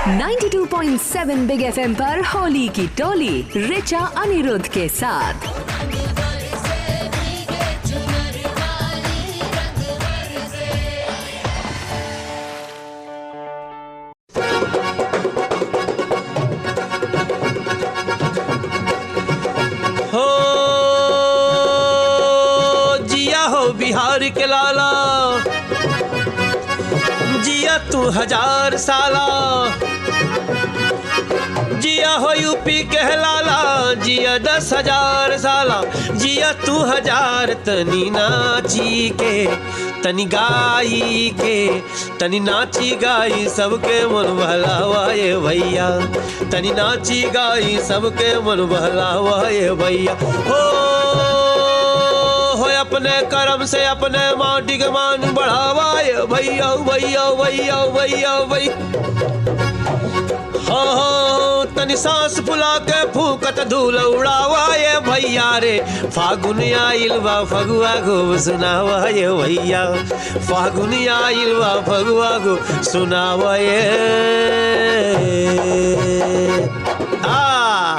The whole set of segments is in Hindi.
92.7 बिग एफएम पर होली की टोली रिचा अनिरुद्ध के साथ। हो जिया हो बिहार के लाला, जिया तू 1000 साला, जिया हो यूपी के लाला, जिया 10,000 साला, जिया तू 1000। तनी नाची के तनी गाई के तनी नाची गाई सबके मन बहलावा ये भैया, तनी नाची गाई सबके मन बहलावा ये भैया। हो अपने कर्म से अपने माटी के मान बढ़ावा ये भैया भैया भैया भैया भैया। हो तनी सांस फुला के फूकत धूल उड़ावा ये भैया रे, फागुन आइल बा फगुआ को सुनावा ये भैया, फागुन आइल बा फगुआ को सुनावा ये।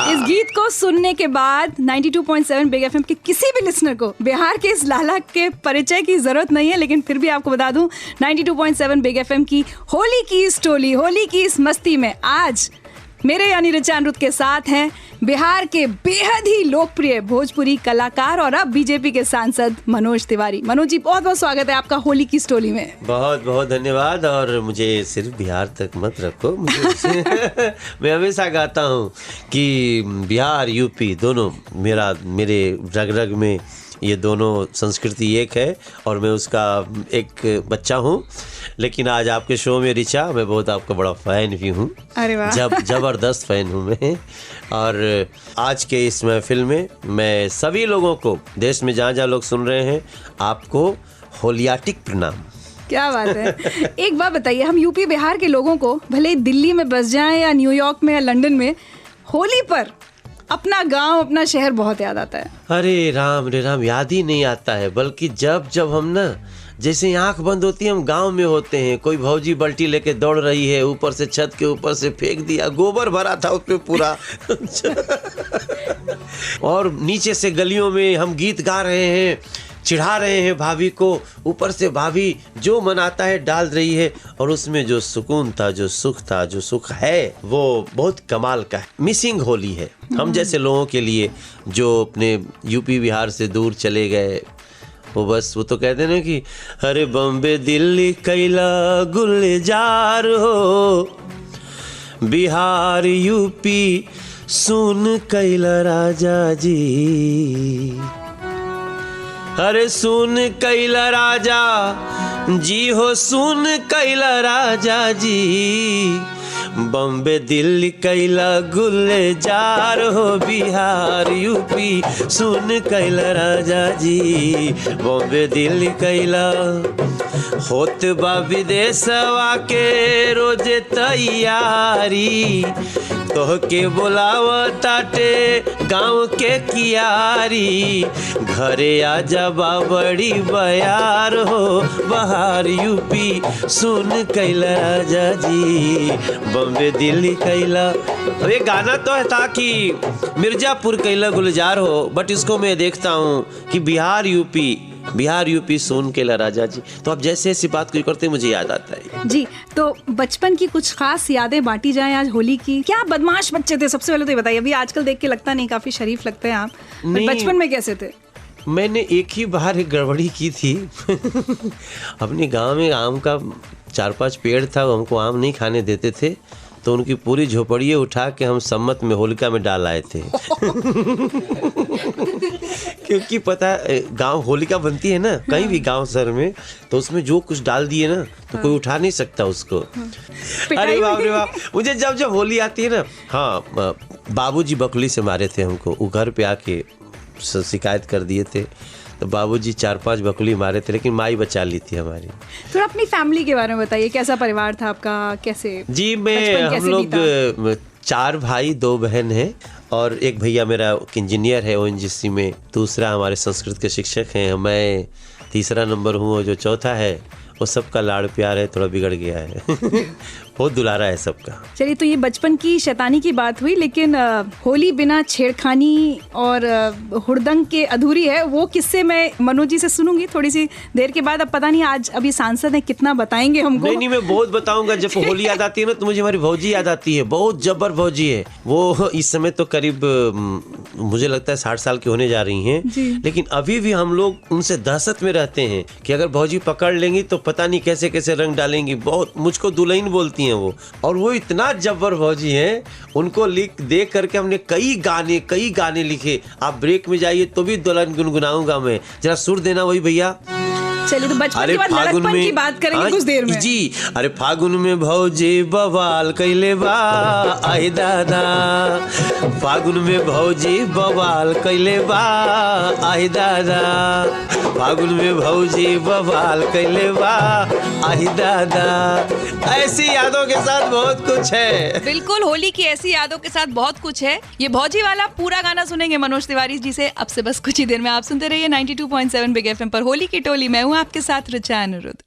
इस गीत को सुनने के बाद 92.7 बिग एफएम के किसी भी लिसनर को बिहार के इस लाला के परिचय की जरूरत नहीं है, लेकिन फिर भी आपको बता दूं 92.7 बिग एफएम की होली की इस टोली, होली की इस मस्ती में आज मेरे यानी रिचा अनिरुद्ध के साथ हैं बिहार के बेहद ही लोकप्रिय भोजपुरी कलाकार और अब बीजेपी के सांसद मनोज तिवारी। मनोज जी, बहुत बहुत स्वागत है आपका होली की टोली में। बहुत बहुत धन्यवाद। और मुझे सिर्फ बिहार तक मत रखो, मुझे मैं हमेशा कहता हूँ कि बिहार यूपी दोनों मेरे रग रग में ये दोनों संस्कृति एक है और मैं उसका एक बच्चा हूँ। लेकिन आज आपके शो में रिचा, मैं बहुत आपका बड़ा फ़ैन भी हूँ। अरे वाह, जबरदस्त फ़ैन हूँ मैं। और आज के इस महफिल में मैं सभी लोगों को, देश में जहाँ जहाँ लोग सुन रहे हैं, आपको होलियाटिक प्रणाम। क्या बात है। एक बात बताइए, हम यूपी बिहार के लोगों को भले ही दिल्ली में बस जाएं या न्यूयॉर्क में या लंदन में, होली पर अपना गांव अपना शहर बहुत याद आता है। अरे राम याद ही नहीं आता है, बल्कि जब हम ना जैसे आंख बंद होती है हम गांव में होते हैं, कोई भौजी बाल्टी लेके दौड़ रही है, ऊपर से छत के ऊपर से फेंक दिया, गोबर भरा था उसमें पूरा और नीचे से गलियों में हम गीत गा रहे हैं, चिढ़ा रहे हैं भाभी को, ऊपर से भाभी जो मनाता है डाल रही है, और उसमें जो सुकून था, जो सुख था, जो सुख है, वो बहुत कमाल का है। मिसिंग होली है हम जैसे लोगों के लिए जो अपने यूपी बिहार से दूर चले गए। वो तो कहते ना कि अरे बॉम्बे दिल्ली कैला गुलजार हो, बिहार यूपी सुन कैला राजा जी, अरे सुन कैला राजा जी हो, सुन कैला राजा जी, बॉम्बे दिल्ली कैला गुलजार हो, बिहार यूपी सुन कैला राजा जी, बॉम्बे दिल्ली कैला। होत बा विदेशवा के रोज तैयारी, तोह के बुलावताटे गाँव के कियारी, घरे आजा बड़ी बयार हो, बहार यूपी सुन कैला राजा जी, बॉम्बे दिल्ली कैला। ये गाना तो है था कि मिर्जापुर कैला गुलजार हो, बट इसको मैं देखता हूँ कि बिहार यूपी सुन कैला राजा जी। तो अब जैसे ऐसी बात कोई करते मुझे याद आता है जी। तो बचपन की कुछ खास यादें बांटी जाएं आज होली की। क्या बदमाश बच्चे थे, सबसे पहले तो ये बताइए। अभी आजकल देख के लगता नहीं, काफी शरीफ लगते हैं आप, बचपन में कैसे थे? मैंने एक ही बार एक गड़बड़ी की थी अपने गांव में आम का 4-5 पेड़ था, वो हमको आम नहीं खाने देते थे, तो उनकी पूरी झोपड़ियाँ उठा के हम सम्मत में होलिका में डाल आए थे क्योंकि पता गांव होलिका बनती है ना कहीं भी गांव शहर में, तो उसमें जो कुछ डाल दिए ना तो कोई उठा नहीं सकता उसको। अरे बाप रे बाप, मुझे जब होली आती है ना, हाँ बाबूजी बकुली से मारे थे हमको, वो घर पे आके शिकायत कर दिए थे, तो बाबूजी 4-5 बकुली मारे थे, लेकिन माई बचा ली थी हमारी। तो अपनी फैमिली के बारे में बताइए, कैसा परिवार था आपका, कैसे? जी हम लोग 4 भाई 2 बहन हैं, और एक भैया मेरा इंजीनियर है ONGC में, दूसरा हमारे संस्कृत के शिक्षक हैं, मैं तीसरा नंबर हूँ, और जो चौथा है वो सबका लाड़ प्यार है, थोड़ा बिगड़ गया है। बहुत दुलारा है सबका। चलिए, तो ये बचपन की शैतानी की बात हुई, लेकिन होली बिना छेड़खानी और हुड़दंग के अधूरी है। वो किस्से मैं मनोज जी से सुनूंगी थोड़ी सी देर के बाद। अब पता नहीं आज अभी सांसद हैं, कितना बताएंगे हमको। नहीं, मैं बहुत बताऊंगा। जब होली याद आती है ना तो मुझे हमारी भौजी याद आती है। बहुत जबर भौजी है वो। इस समय तो करीब मुझे लगता है 60 साल की होने जा रही हैं, लेकिन अभी भी हम लोग उनसे दहशत में रहते हैं कि अगर भौजी पकड़ लेंगी तो पता नहीं कैसे कैसे रंग डालेंगी। बहुत मुझको दुल्हन बोलती हैं वो, और वो इतना जब्बर भौजी हैं। उनको देख करके हमने कई गाने लिखे। आप ब्रेक में जाइए तो भी दुल्हन गुनगुनाऊंगा मैं। जरा सुर देना वही भैया। चलिए, तो बचपन के बाद लड़कपन की बात करेंगे कुछ देर में जी। अरे फागुन में भौजी बवाल कैले बा, आई दादा। फागुन में भौजी बवाल कैले बा, आई दादा। फागुन में भौजी बवाल कैले बा, आई दादा। ऐसी यादों के साथ बहुत कुछ है। बिल्कुल, होली की ऐसी यादों के साथ बहुत कुछ है। ये भौजी वाला पूरा गाना सुनेंगे मनोज तिवारी जी से अब से बस कुछ ही देर में। आप सुनते रहिए 92.7 बिग एफएम पर होली की टोली। मैं हूँ आपके साथ ऋचा अनिरुद्ध।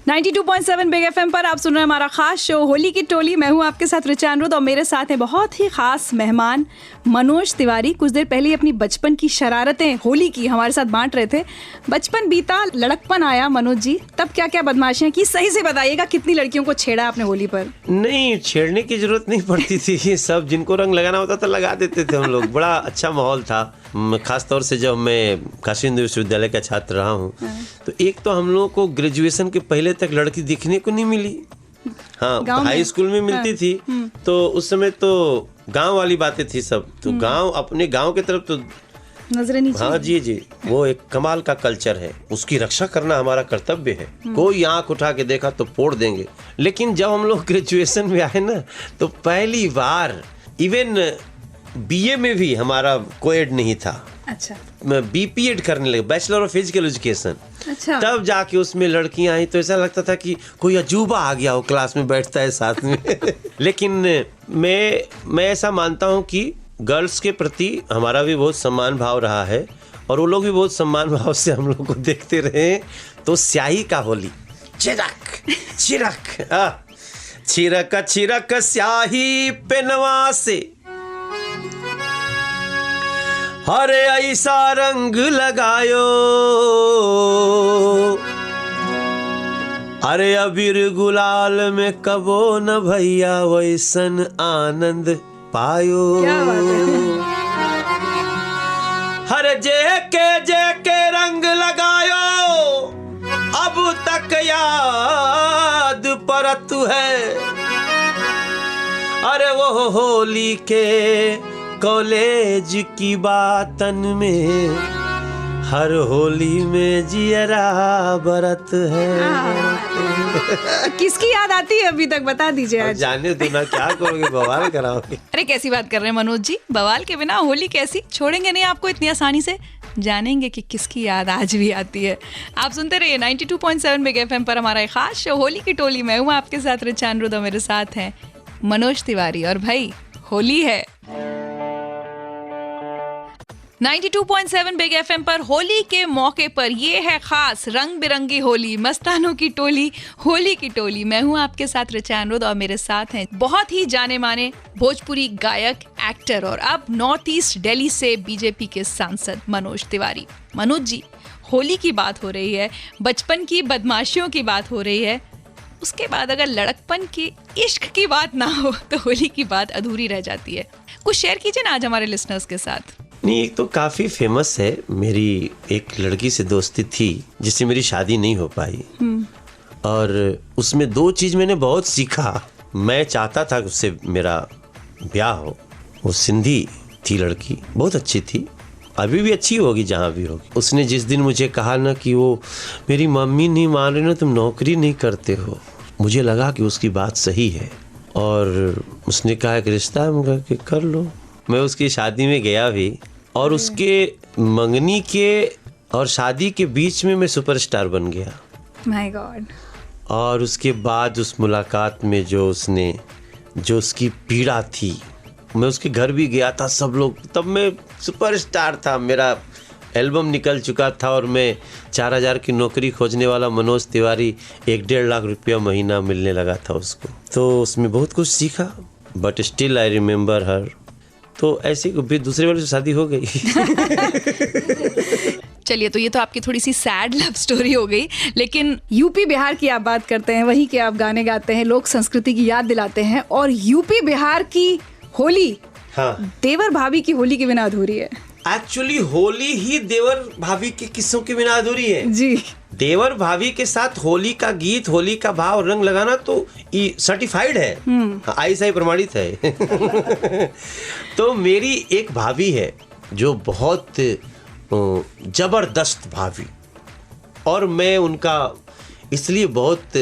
92.7 बिग एफएम पर आप सुन रहे हैं हमारा खास शो होली की टोली। मैं हूं आपके साथ ऋचा अनिरुद्ध और मेरे साथ है बहुत ही खास मेहमान मनोज तिवारी। कुछ देर पहले अपनी बचपन की शरारतें होली की हमारे साथ बांट रहे थे। बचपन बीता, लड़कपन आया मनोज जी, तब क्या क्या बदमाशियां की, सही से बताइएगा। कितनी लड़कियों को छेड़ा आपने होली पर? नहीं, छेड़ने की जरूरत नहीं पड़ती थी। ये सब जिनको रंग लगाना होता था लगा देते थे हम लोग। बड़ा अच्छा माहौल था। खास तौर से जब मैं काशी हिंदू विश्वविद्यालय का छात्र रहा हूँ, तो एक तो हम लोगों को ग्रेजुएशन के पहले तक लड़की दिखने को नहीं मिली। हाँ, हाई स्कूल में मिलती थी। तो उस समय तो गांव वाली बातें थी सब। तो गांव, अपने गांव की तरफ तो नजरें नीचे। हाँ जी, वो एक कमाल का कल्चर है। उसकी रक्षा करना हमारा कर्तव्य है। कोई आंख उठा के देखा तो फोड़ देंगे। लेकिन जब हम लोग ग्रेजुएशन में आए ना, तो पहली बार इवन बीए में भी हमारा कोएड नहीं था। अच्छा। मैं बीपीएड करने लगे, बैचलर ऑफ फिजिकल एजुकेशन। अच्छा। तब जाके उसमें लड़कियां आई तो ऐसा लगता था कि कोई अजूबा आ गया हो, क्लास में बैठता है साथ में। लेकिन मैं ऐसा मानता हूं कि गर्ल्स के प्रति हमारा भी बहुत सम्मान भाव रहा है, और वो लोग भी बहुत सम्मान भाव से हम लोग को देखते रहे। तो स्याही का होली, चिरक छिरक छिरक स्याही पेनवा से, अरे ऐसा रंग लगायो, अरे अबीर गुलाल में कबो न भैया वैसन आनंद पायो। क्या बात है। हर जे के रंग लगायो, अब तक याद परत है। अरे वो होली के कॉलेज की बातन में, हर होली में जियरा बरत है। किसकी याद आती है अभी तक, बता दीजिए आज। जाने दो ना, क्या करोगे, बवाल कराओगे। अरे कैसी बात कर रहे हैं मनोज जी, बवाल के बिना होली कैसी? छोड़ेंगे नहीं आपको इतनी आसानी से। जानेंगे कि किसकी याद आज भी आती है। आप सुनते रहिए 92.7 बिग एफएम पर हमारा एक खास शो होली की टोली। मैं हूँ आपके साथ ऋचा अनिरुद्ध और मेरे साथ हैं मनोज तिवारी। और भाई, होली है। 92.7 बिग एफएम पर होली के मौके पर ये है खास रंग बिरंगी होली, मस्तानों की टोली, होली की टोली। मैं हूं आपके साथ ऋचा अनिरुद्ध और मेरे साथ हैं बहुत ही जाने माने भोजपुरी गायक, एक्टर और अब नॉर्थ ईस्ट दिल्ली से बीजेपी के सांसद मनोज तिवारी। मनोज जी, होली की बात हो रही है, बचपन की बदमाशियों की बात हो रही है, उसके बाद अगर लड़कपन की इश्क की बात ना हो तो होली की बात अधूरी रह जाती है। कुछ शेयर कीजिए ना आज हमारे लिसनर्स के साथ। नहीं, एक तो काफी फेमस है। मेरी एक लड़की से दोस्ती थी जिससे मेरी शादी नहीं हो पाई, और उसमें 2 चीज मैंने बहुत सीखा। मैं चाहता था कि उससे मेरा ब्याह हो। वो सिंधी थी लड़की, बहुत अच्छी थी, अभी भी अच्छी होगी जहाँ भी होगी। उसने जिस दिन मुझे कहा ना कि वो मेरी मम्मी नहीं मान रही ना, तुम नौकरी नहीं करते हो, मुझे लगा कि उसकी बात सही है। और उसने कहा एक रिश्ता है, कि कर लो। मैं उसकी शादी में गया भी, और उसके मंगनी के और शादी के बीच में मैं सुपरस्टार बन गया। My God. और उसके बाद उस मुलाकात में जो उसकी पीड़ा थी, मैं उसके घर भी गया था, सब लोग, तब मैं सुपरस्टार था। मेरा एल्बम निकल चुका था और मैं 4,000 की नौकरी खोजने वाला मनोज तिवारी 1-1.5 लाख रुपया महीना मिलने लगा था उसको। तो उसमें बहुत कुछ सीखा, बट स्टिल आई रिमेंबर हर। तो ऐसी भी दूसरे वाले से शादी हो गई। चलिए, तो ये तो आपकी थोड़ी सी सैड लव स्टोरी हो गई, लेकिन यूपी बिहार की आप बात करते हैं, वहीं के आप गाने गाते हैं, लोक संस्कृति की याद दिलाते हैं, और यूपी बिहार की होली, हाँ, देवर भाभी की होली के बिना अधूरी है। एक्चुअली होली ही देवर भाभी के किस्सों के बिना अधूरी है जी। देवर भाभी के साथ होली का गीत, होली का भाव, रंग लगाना तो ये सर्टिफाइड है, आईएसआई प्रमाणित है। तो मेरी एक भाभी है जो बहुत जबरदस्त भाभी, और मैं उनका इसलिए बहुत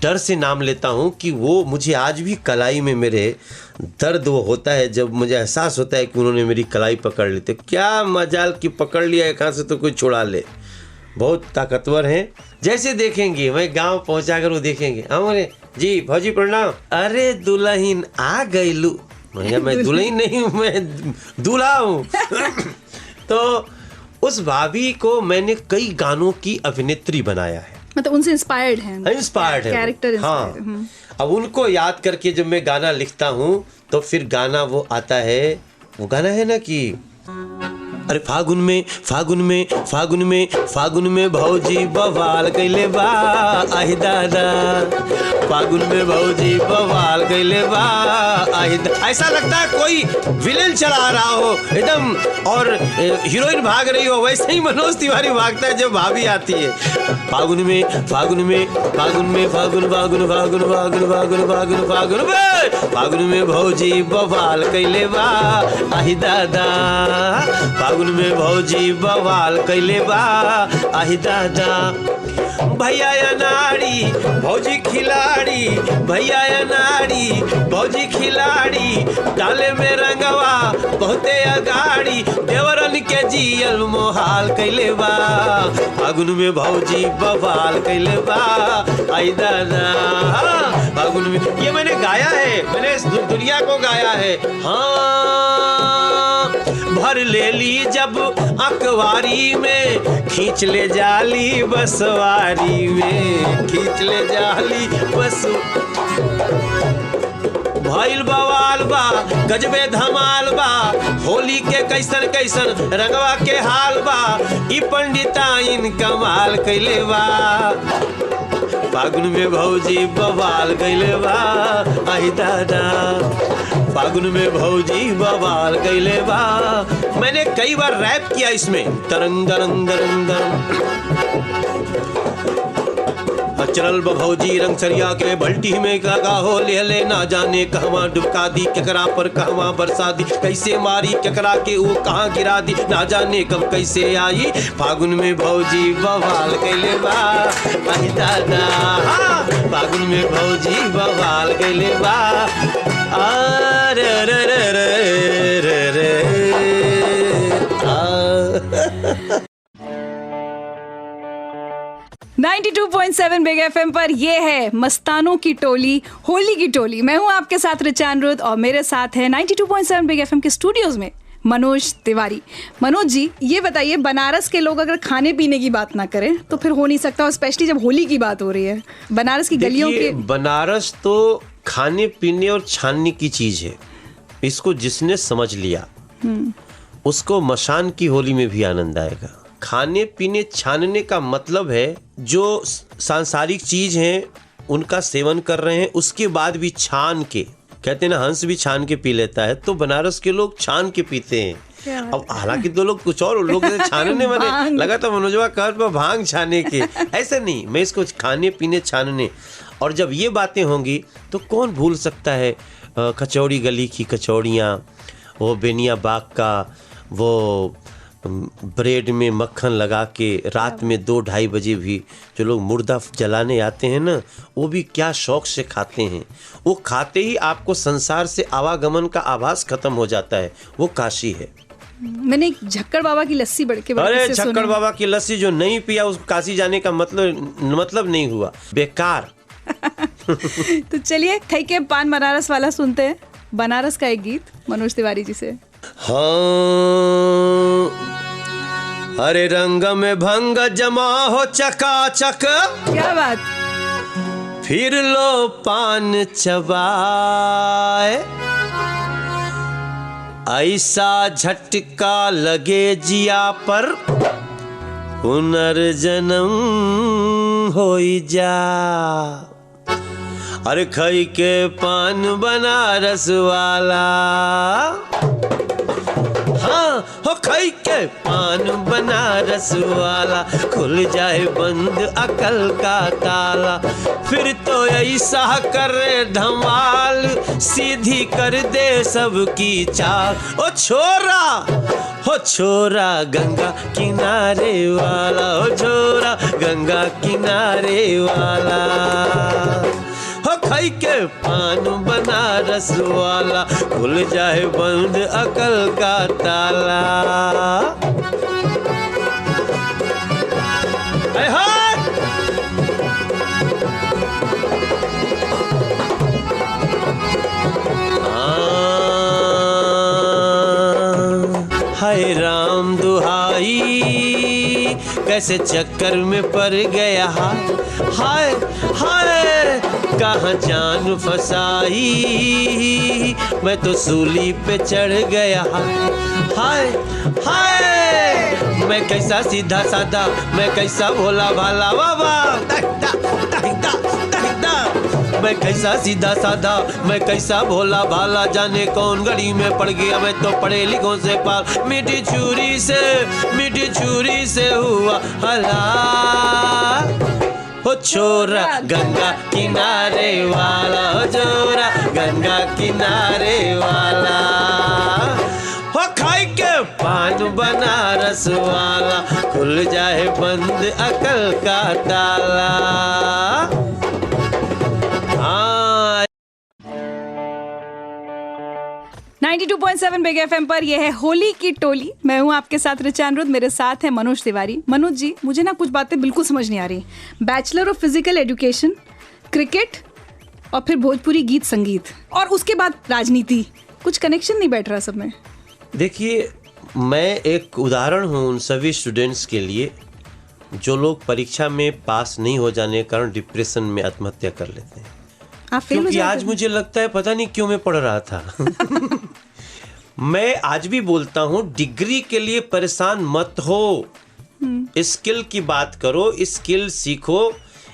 डर से नाम लेता हूँ कि वो मुझे आज भी कलाई में मेरे दर्द वो होता है जब मुझे एहसास होता है कि उन्होंने मेरी कलाई पकड़ ली। तो क्या मजाल कि पकड़ लिया एक हाथ से तो कोई छुड़ा ले। बहुत ताकतवर हैं। जैसे देखेंगे, मैं गांव पहुंचा कर वो देखेंगे, हमारे जी भौजी प्रणाम, अरे दुल्हन आ गई लू, मैं दुल्हन नहीं हूँ, मैं दूल्हा हूँ। तो उस भाभी को मैंने कई गानों की अभिनेत्री बनाया है, मतलब उनसे इंस्पायर्ड है, इंस्पायर्ड है कैरेक्टर। हाँ, अब उनको याद करके जब मैं गाना लिखता हूँ तो फिर गाना वो आता है, वो गाना है ना कि अरे फागुन में फागुन में फागुन में फागुन में भौजी बवाल कैले बा, आहि दादा फागुन में भौजी बवाल कैले बा, आहि दादा। ऐसा लगता है कोई विलेन चला रहा हो एकदम और हीरोइन भाग रही हो, वैसे ही मनोज तिवारी भागता है जब भाभी आती है। फागुन में फागुन में फागुन में फागुन फागुन फागुन फागुन फागुन फागुन फागुन में फागुन में भौजी बवाल कैले बा, आहि दादा फागुन में भौजी बवाल कैले बा, आहि दादा। भैया या नारी भौजी खिलाड़ी, भैया या नारी भौजी खिलाड़ी, डाले में रंगवा बहुते अगाड़ी, देवरन के जियल मोहाल कैले बा, फागुन में भौजी बवाल कैले बा, आई दादा फागुन में। ये मैंने गाया है, मैंने दुनिया को गाया है। हाँ, भर ले ली जब अखबारी में, खींच ले जाली बसवारी में, खींच ले जाली बस। भइल बवाल बा गजबे धमाल बा, होली के कैसन कैसन रंगवा के हाल बा, ई पंडिताइन कमाल कैले बा, फागुन में भौजी बवाल कैले बा, आई दादा फागुन में भौजी बवाल कैले बा। मैंने कई बार रैप किया इसमें, तरंग दरंग दरंग चरल भौजी रंग सरिया के बल्टी में लगा हो, ले ले ना जाने कहवा डुबका दी, केकरा पर कहवा बरसा दी, कैसे मारी केकरा के वो कहाँ गिरा दी, ना जाने कब कैसे आई, फागुन में भौजी बवाल कैले बा, आई दादा फागुन में भौजी बवाल कैले बा, अरे रे रे रे रे रे आ। 92.7 बिग एफएम पर ये है मस्तानों की टोली, होली की टोली। मैं हूं आपके साथ रिचा अनिरुद्ध और मेरे साथ है 92.7 बिग एफएम के स्टूडियोज में मनोज तिवारी। मनोज जी, ये बताइए, बनारस के लोग अगर खाने पीने की बात ना करें तो फिर हो नहीं सकता, और स्पेशली जब होली की बात हो रही है। बनारस की गलियों के, बनारस तो खाने पीने और छानने की चीज है, इसको जिसने समझ लिया उसको मशान की होली में भी आनंद आएगा। खाने पीने छानने का मतलब है जो सांसारिक चीज हैं उनका सेवन कर रहे हैं, उसके बाद भी छान के, कहते हैं ना हंस भी छान के पी लेता है, तो बनारस के लोग छान के पीते हैं। अब हालांकि दो लोग कुछ और लोग छानने वाले लगा था मनोजवा कर पर भांग छाने के, ऐसा नहीं, मैं इसको खाने पीने छानने। और जब ये बातें होंगी तो कौन भूल सकता है कचौड़ी गली की कचौड़ियाँ, वो बेनिया बाग का वो ब्रेड में मक्खन लगा के रात में 2-2:30 बजे भी जो लोग मुर्दा जलाने आते हैं ना, वो भी क्या शौक से खाते हैं। वो खाते ही आपको संसार से आवागमन का आभास खत्म हो जाता है। वो काशी है। मैंने एक झक्कड़ बाबा की लस्सी अरे झक्कड़ बाबा की लस्सी जो नहीं पिया उसको काशी जाने का मतलब नहीं हुआ, बेकार। तो चलिए खई के पान बनारस वाला सुनते हैं, बनारस का एक गीत मनोज तिवारी जी से। हाँ अरे रंग में भंग जमा हो चकाचक, क्या बात। फिर लो पान चबाए, ऐसा झटका लगे जिया पर पुनर्जन्म हो जा। अरे खई के पान बनारस वाला, हाँ हो खई के पान बनारस वाला, खुल जाए बंद अकल का ताला। फिर तो ऐसा करे धमाल, सीधी कर दे सबकी चाल। ओ छोरा, हो छोरा गंगा किनारे वाला, हो छोरा गंगा किनारे वाला, हो खई के पान बनारस वाला, खुल जाए बंद अकल का ताला। हाय राम दुहाई, कैसे चक्कर में पड़ गया, हाय हाय कहाँ जान फसाई, मैं तो सूली पे चढ़ गया, हाय हाय मैं कैसा सीधा साधा, मैं कैसा भोला भाला, वाह मैं कैसा सीधा साधा, मैं कैसा भोला भाला, जाने कौन गड़ी में पड़ गया, मैं तो पढ़े लिखों से पाल, मीठी छुरी से हुआ हला। हो छोरा गंगा किनारे वाला, हो छोरा गंगा किनारे वाला, हो खाई के पान बनारस वाला, खुल जाए बंद अकल का ताला। 92.7 बिग एफएम पर यह है होली की टोली। मैं हूं आपके साथ रिचा अनिरुद्ध, मेरे साथ है मनोज तिवारी। मनोज जी, मुझे ना कुछ बातें बिल्कुल समझ नहीं आ रही। Bachelor of physical education, cricket और फिर भोजपुरी गीत संगीत और उसके बाद राजनीति, कुछ कनेक्शन नहीं बैठ रहा सब में। देखिए, मैं एक उदाहरण हूँ उन सभी स्टूडेंट्स के लिए जो लोग परीक्षा में पास नहीं हो जाने के कारण डिप्रेशन में आत्महत्या कर लेते हैं। क्योंकि आज मुझे लगता है पता नहीं क्यों मैं पढ़ रहा था। मैं आज भी बोलता हूँ, डिग्री के लिए परेशान मत हो, स्किल की बात करो, स्किल सीखो।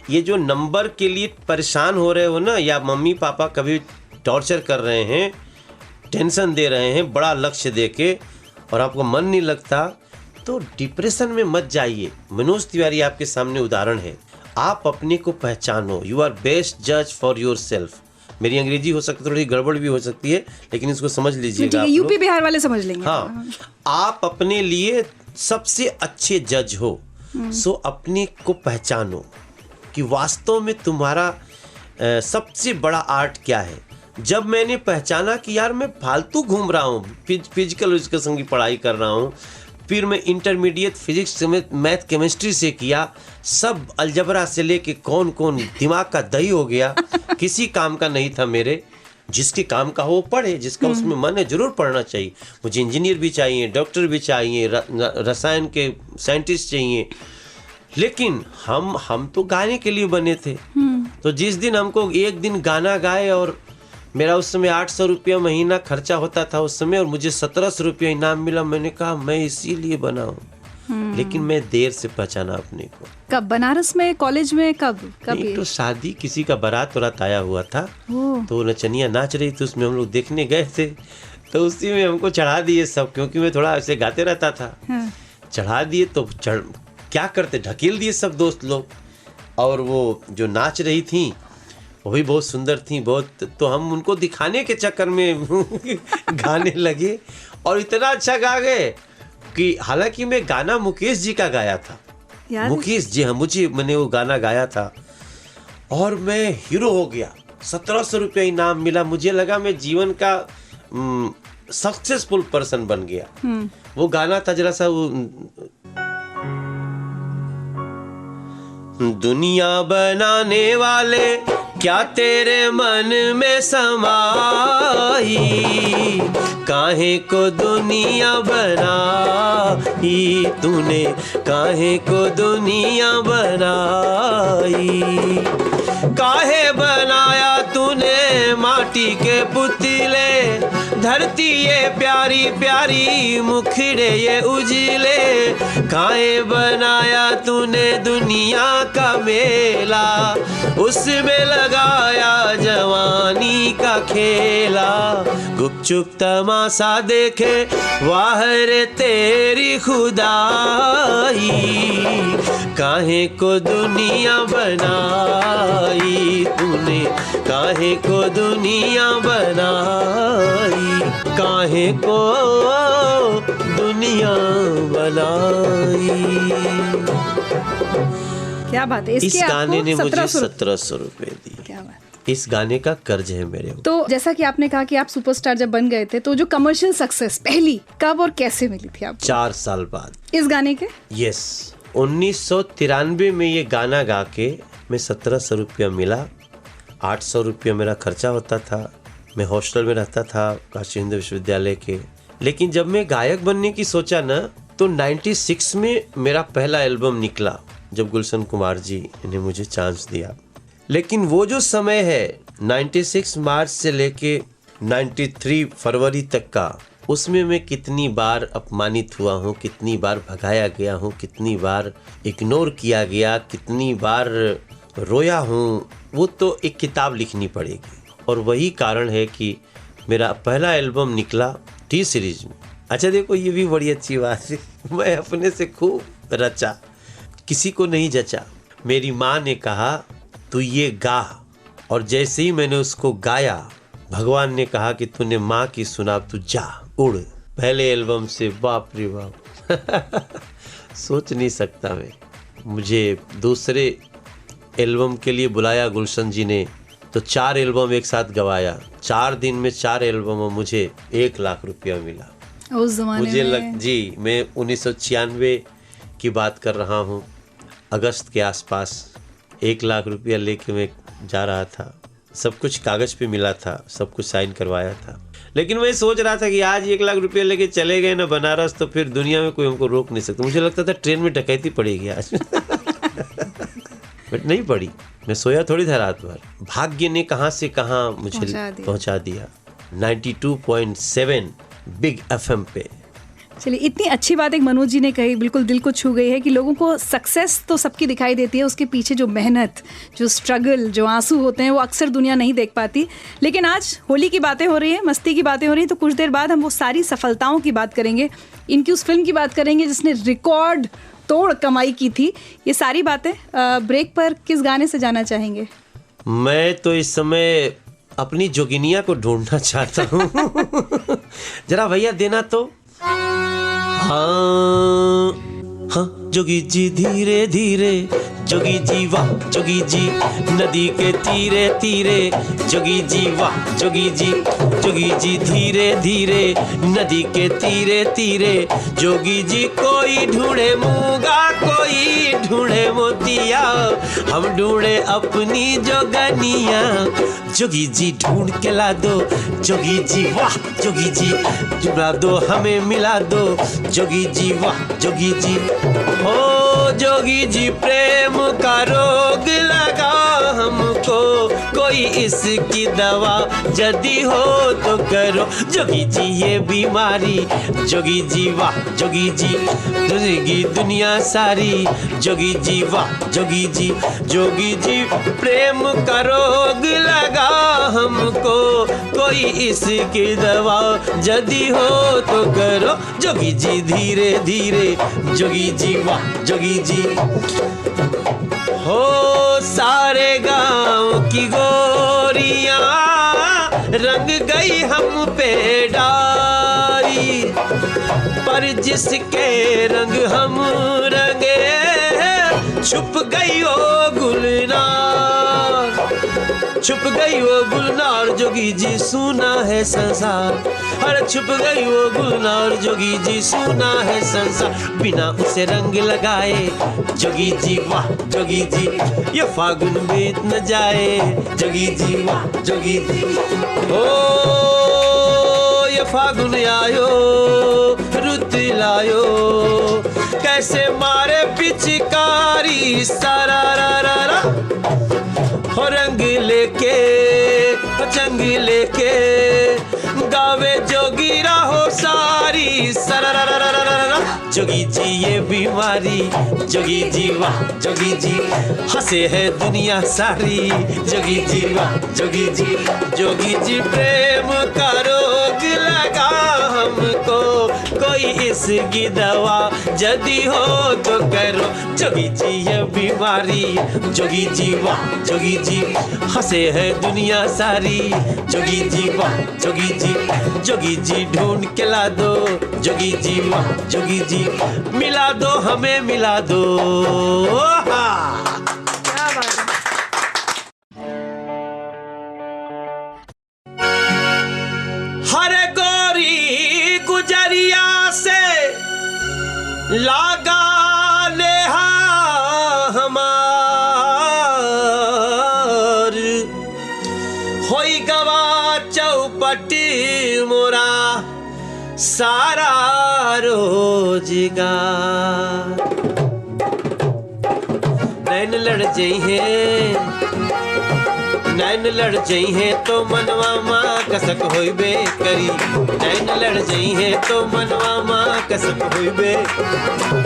ये जो नंबर के लिए परेशान हो रहे हो ना, या मम्मी पापा कभी टॉर्चर कर रहे हैं, टेंशन दे रहे हैं बड़ा लक्ष्य देके, और आपको मन नहीं लगता, तो डिप्रेशन में मत जाइए। मनोज तिवारी आपके सामने उदाहरण है। आप अपने को पहचानो, यू आर बेस्ट जज फॉर योर सेल्फ। मेरी अंग्रेजी हो सकती है थोड़ी गड़बड़ भी हो सकती है, लेकिन इसको समझ लीजिएगा। यूपी बिहार वाले समझ लेंगे। हाँ, आप अपने लिए सबसे अच्छे जज हो। सो अपने को पहचानो कि वास्तव में तुम्हारा सबसे बड़ा आर्ट क्या है। जब मैंने पहचाना कि यार मैं फालतू घूम रहा हूँ, फिजिकल एजुकेशन की पढ़ाई कर रहा हूँ, फिर मैं इंटरमीडिएट फिजिक्स मैथ केमिस्ट्री से किया, सब अलजबरा से लेके कौन कौन दिमाग का दही हो गया, किसी काम का नहीं था मेरे। जिसके काम का हो वो पढ़े, जिसका उसमें मन है जरूर पढ़ना चाहिए। मुझे इंजीनियर भी चाहिए, डॉक्टर भी चाहिए, रसायन के साइंटिस्ट चाहिए, लेकिन हम तो गाने के लिए बने थे। तो जिस दिन हमको एक दिन गाना गाए, और मेरा उस समय 800 रुपया महीना खर्चा होता था उस समय, और मुझे 1700 रुपया इनाम मिला, मैंने कहा मैं इसीलिए बना हूँ। लेकिन मैं देर से पहचाना अपने को। कब? बनारस में, कॉलेज में? कब? तो शादी, किसी का बारात आया हुआ था, तो नचनिया नाच रही थी, उसमें हम लोग देखने गए थे, तो उसी में हमको चढ़ा दिए सब, क्योंकि मैं थोड़ा ऐसे गाते रहता था। चढ़ा दिए तो क्या करते, ढकेल दिए सब दोस्त लोग। और वो जो नाच रही थी वो भी बहुत सुंदर थी बहुत, तो हम उनको दिखाने के चक्कर में गाने लगे, और इतना अच्छा गा गए कि हालांकि मैं गाना मुकेश जी का गाया था। मुकेश जी, हाँ, मैंने वो गाना गाया था, और मैं हीरो हो गया। 1700 रुपया इनाम मिला, मुझे लगा मैं जीवन का सक्सेसफुल पर्सन बन गया। वो गाना था जरा सा, वो दुनिया बनाने वाले क्या तेरे मन में समाई, काहे को दुनिया बनाई तूने, काहे को दुनिया बनाई। काहे बनाया तूने माटी के पुतले, धरती ये प्यारी प्यारी मुखड़े ये उजले। काहे बनाया तूने दुनिया का मेला, उसमें लगाया जवानी का खेला। गुपचुप तमाशा देखे वाह रे तेरी खुदाई, काहे को दुनिया बनाई तूने, काहे को दुनिया बनाई, काहे को दुनिया बनाई। क्या बात है। इस गाने ने मुझे 1700 रुपए दिए। क्या बात। इस गाने का कर्ज है मेरे ऊपर। तो जैसा कि आपने कहा कि आप सुपरस्टार जब बन गए थे, तो जो कमर्शियल सक्सेस पहली कब और कैसे मिली थी आपको? 4 साल बाद इस गाने के। यस, 1993 में ये गाना गा के मैं 1700 रुपया मिला। 800 रुपया मेरा खर्चा होता था। मैं हॉस्टल में रहता था काशी हिंदू विश्वविद्यालय के। लेकिन जब मैं गायक बनने की सोचा ना, तो 96 में मेरा पहला एल्बम निकला, जब गुलशन कुमार जी ने मुझे चांस दिया। लेकिन वो जो समय है 96 मार्च से लेके 93 फरवरी तक का, उसमें मैं कितनी बार अपमानित हुआ हूँ, कितनी बार भगाया गया हूँ, कितनी बार इग्नोर किया गया, कितनी बार रोया हूँ, वो तो एक किताब लिखनी पड़ेगी। और वही कारण है कि मेरा पहला एल्बम निकला टी सीरीज में। अच्छा देखो, ये भी बड़ी अच्छी बात है, मैं अपने से खूब रचा, किसी को नहीं जचा। मेरी माँ ने कहा तू ये गा, और जैसे ही मैंने उसको गाया, भगवान ने कहा कि तूने माँ की सुना, तू जा उड़। पहले एल्बम से बाप रे बाप सोच नहीं सकता मैं। मुझे दूसरे एल्बम के लिए बुलाया गुलशन जी ने, तो 4 एल्बम एक साथ गवाया। 4 दिन में 4 एल्बम में मुझे 1 लाख रुपया मिला उस जमाने में। जी, मैं 1996 की बात कर रहा हूँ। अगस्त के आसपास 1 लाख रुपया लेके मैं जा रहा था। सब कुछ कागज पे मिला था, सब कुछ साइन करवाया था। लेकिन मैं सोच रहा था कि आज 1 लाख रुपया लेके चले गए ना बनारस, तो फिर दुनिया में कोई हमको रोक नहीं सकता। मुझे लगता था ट्रेन में डकैती पड़ेगी आज बट नहीं पड़ी। मैं सोया थोड़ी था रात भर। भाग्य ने कहां से कहां मुझे पहुंचा दिया। 92.7 बिग एफएम पे। चलिए, इतनी अच्छी बात एक मनोज जी ने कही, बिल्कुल दिल को छू गई है कि लोगों को सक्सेस तो सबकी दिखाई देती है, उसके पीछे जो मेहनत, जो स्ट्रगल, जो आंसू होते हैं, वो अक्सर दुनिया नहीं देख पाती। लेकिन आज होली की बातें हो रही है, मस्ती की बातें हो रही है, तो कुछ देर बाद हम वो सारी सफलताओं की बात करेंगे, इनकी उस फिल्म की बात करेंगे जिसने रिकॉर्ड तोड़ कमाई की थी। ये सारी बातें ब्रेक पर किस गाने से जाना चाहेंगे? मैं तो इस समय अपनी जोगिनिया को ढूंढना चाहता हूँ जरा भैया देना तो। हाँ हाँ जोगी जी धीरे धीरे, जोगी जी वाह जोगी जी, नदी के तीरे तीरे, जोगी जी वाह जोगी जी धीरे धीरे, नदी के तीरे तीरे। जोगी जी कोई ढूंढे मूंगा, कोई ढूंढे मोतिया, हम ढूंढे अपनी जोगनिया। जोगी जी ढूंढ के ला दो, जोगी जी वाह जोगी जी, जुड़ा दो हमें मिला दो, जोगी जी वाह जोगी जी। ओ जोगी जी प्रेम का रोग लगा हमको, कोई इसकी दवा यदि हो तो करो। जोगी जी ये बीमारी, जोगी जी वाह जोगी जी, जोगी दुनिया सारी, जोगी जी वाह जोगी जी। जोगी जी प्रेम का रोग लगा हमको, कोई इसकी दवा यदि हो तो करो। जोगी जी धीरे धीरे, जोगी जी वाह जोगी जी। हो सारे गांव की गोरियां रंग गई हम पे डाई, पर जिसके रंग हम रंगे छुप गई ओ गुलनार, छुप गई वो गुलनार जोगी जी सुना है संसार, अरे छुप गई वो गुलनार जोगी जी सुना है संसार, बिना उसे रंग लगाए जोगी जी वाह जोगी जी, ये फागुन बीत न जाए जोगी जी वाह जोगी जी। ओ ये फागुन आयो रुत लायो, कैसे मारे पिचकारी सारा रा रा रा, हो रंग लेके चंग लेके गावे जोगी राहो सारी सारा रा रा रा रा रा, जोगी जी ये बीमारी जोगी जी वाह जोगी जी, हंसे है दुनिया सारी जोगी जी वाह जोगी जी। जोगी जी प्रेम का रोग लगा हमको, कोई इसकी दवा यदि हो तो करो जोगी जी ये बीमारी जोगी जी वाह जोगी जी, हंसे है दुनिया सारी जोगी जी वाह जोगी जी। जोगी जी ढूंढ के ला दो जोगी जी वाह जोगी जी, मिला दो हमें मिला दो। क्या बात है। हरे गोरी गुजरिया से लागा नेहा हमार, होई गवा चौपटी मोरा सारा रोजगार, नैन लड़ जई है नैन लड़ जई है तो मनवा माँ कसक होइबे करी, नैन लड़ जई है तो मनवा माँ कसक होइबे,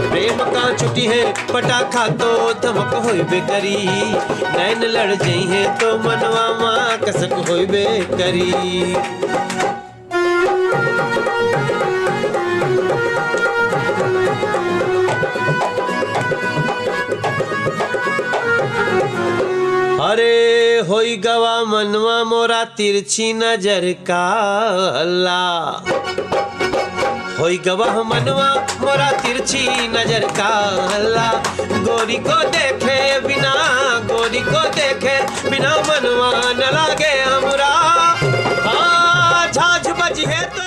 प्रेम का छुट्टी है पटाखा तो धमक होइबे करी, नैन लड़ जई है तो मनवा माँ कसक होइबे करी। अरे होई गवा मनवा मोरा तिरछी नजर का अल्लाह, होई गवा मनवा मोरा तिरछी नजर का अल्लाह, गोरी को देखे बिना गोरी को देखे बिना मनवा न लागे हमरा, हाँ झाझ बजी है तो